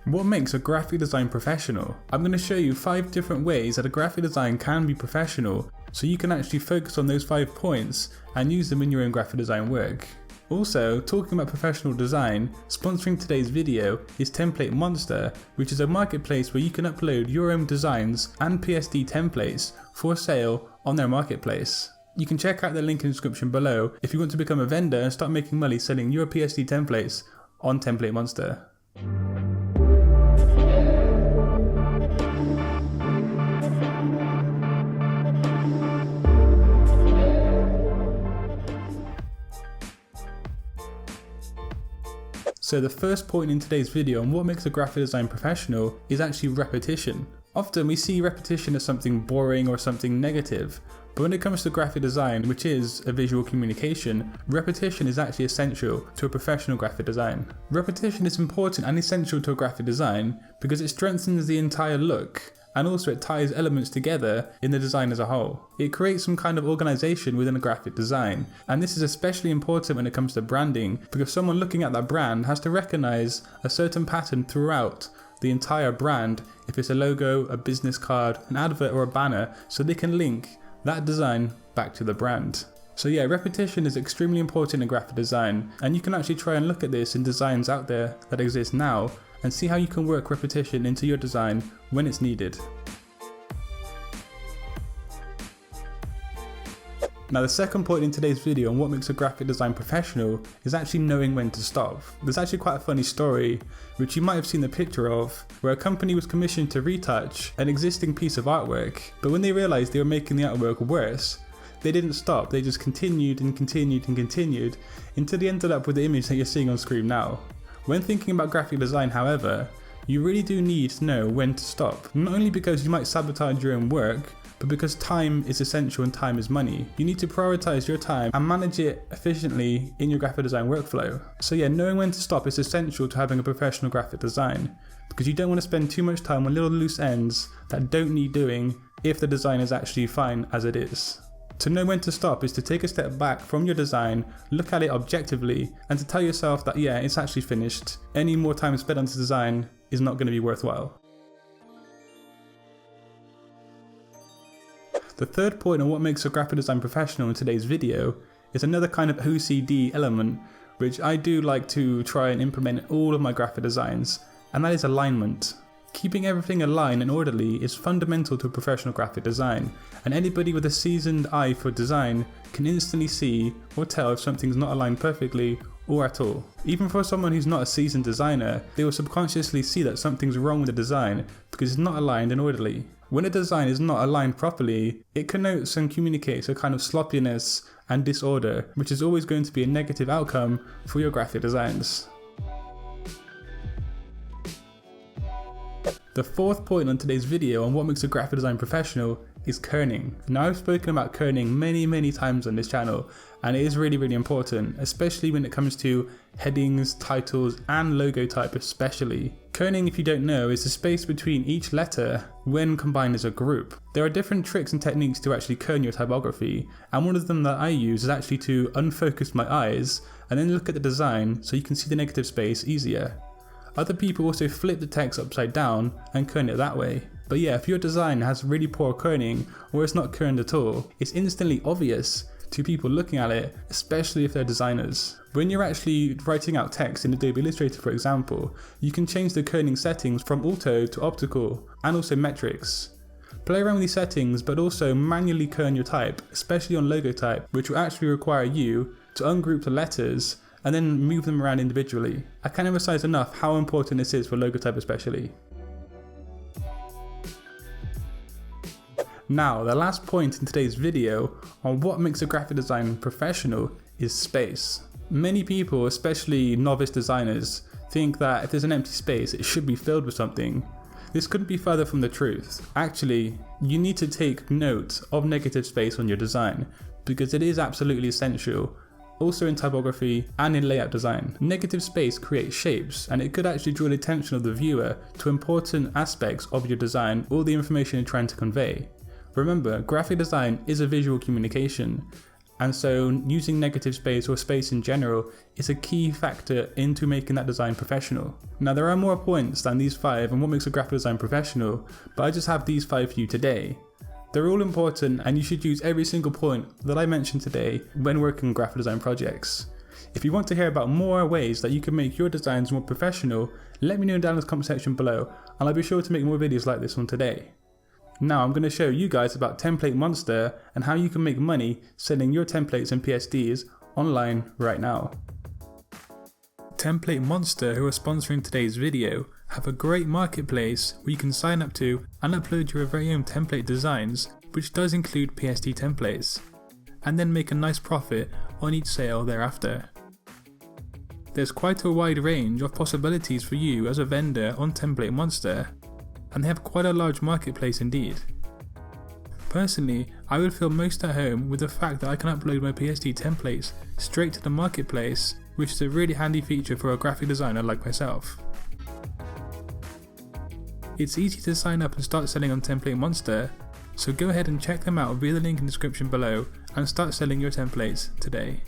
What makes a graphic design professional? I'm going to show you 5 different ways that a graphic design can be professional, so you can actually focus on those 5 points and use them in your own graphic design work. Also, talking about professional design, sponsoring today's video is TemplateMonster, which is a marketplace where you can upload your own designs and PSD templates for sale on their marketplace. You can check out the link in the description below if you want to become a vendor and start making money selling your PSD templates on TemplateMonster. So the first point in today's video on what makes a graphic design professional is actually repetition. Often we see repetition as something boring or something negative, but when it comes to graphic design, which is a visual communication, repetition is actually essential to a professional graphic design. Repetition is important and essential to a graphic design because it strengthens the entire look, and also it ties elements together in the design as a whole. It creates some kind of organization within a graphic design, and this is especially important when it comes to branding because someone looking at that brand has to recognize a certain pattern throughout the entire brand, if it's a logo, a business card, an advert or a banner, so they can link that design back to the brand. So yeah, repetition is extremely important in graphic design, and you can actually try and look at this in designs out there that exist now and see how you can work repetition into your design when it's needed. Now the second point in today's video on what makes a graphic design professional is actually knowing when to stop. There's actually quite a funny story, which you might have seen the picture of, where a company was commissioned to retouch an existing piece of artwork, but when they realized they were making the artwork worse, they didn't stop, they just continued and continued and continued until they ended up with the image that you're seeing on screen now. When thinking about graphic design, however, you really do need to know when to stop. Not only because you might sabotage your own work, but because time is essential and time is money. You need to prioritize your time and manage it efficiently in your graphic design workflow. So yeah, knowing when to stop is essential to having a professional graphic design, because you don't want to spend too much time on little loose ends that don't need doing if the design is actually fine as it is. To know when to stop is to take a step back from your design, look at it objectively, and to tell yourself that yeah, it's actually finished. Any more time spent on the design is not going to be worthwhile. The third point on what makes a graphic design professional in today's video is another kind of OCD element, which I do like to try and implement in all of my graphic designs, and that is alignment. Keeping everything aligned and orderly is fundamental to a professional graphic design, and anybody with a seasoned eye for design can instantly see or tell if something's not aligned perfectly or at all. Even for someone who's not a seasoned designer, they will subconsciously see that something's wrong with the design because it's not aligned and orderly. When a design is not aligned properly, it connotes and communicates a kind of sloppiness and disorder, which is always going to be a negative outcome for your graphic designs. The fourth point on today's video on what makes a graphic design professional is kerning. Now I've spoken about kerning many times on this channel, and it is really important, especially when it comes to headings, titles and logo type especially. Kerning, if you don't know, is the space between each letter when combined as a group. There are different tricks and techniques to actually kern your typography, and one of them that I use is actually to unfocus my eyes and then look at the design so you can see the negative space easier. Other people also flip the text upside down and kern it that way. But yeah, if your design has really poor kerning or it's not kerned at all, it's instantly obvious to people looking at it, especially if they're designers. When you're actually writing out text in Adobe Illustrator, for example, you can change the kerning settings from auto to optical and also metrics. Play around with these settings, but also manually kern your type, especially on logo type, which will actually require you to ungroup the letters and then move them around individually. I can't emphasize enough how important this is for logo type especially. Now, the last point in today's video on what makes a graphic design professional is space. Many people, especially novice designers, think that if there's an empty space, it should be filled with something. This couldn't be further from the truth. Actually, you need to take note of negative space on your design because it is absolutely essential. Also in typography and in layout design. Negative space creates shapes, and it could actually draw the attention of the viewer to important aspects of your design or the information you're trying to convey. Remember, graphic design is a visual communication, And so using negative space or space in general is a key factor into making that design professional. Now there are more points than these 5 on what makes a graphic design professional, but I just have these 5 for you today. They're all important and you should use every single point that I mentioned today when working on graphic design projects. If you want to hear about more ways that you can make your designs more professional, let me know down in the comment section below and I'll be sure to make more videos like this one today. Now I'm going to show you guys about TemplateMonster and how you can make money selling your templates and PSDs online right now. TemplateMonster, who are sponsoring today's video, have a great marketplace where you can sign up to and upload your very own template designs, which does include PSD templates, and then make a nice profit on each sale thereafter. There's quite a wide range of possibilities for you as a vendor on TemplateMonster, and they have quite a large marketplace indeed. Personally, I would feel most at home with the fact that I can upload my PSD templates straight to the marketplace, which is a really handy feature for a graphic designer like myself. It's easy to sign up and start selling on TemplateMonster, so go ahead and check them out via the link in the description below and start selling your templates today.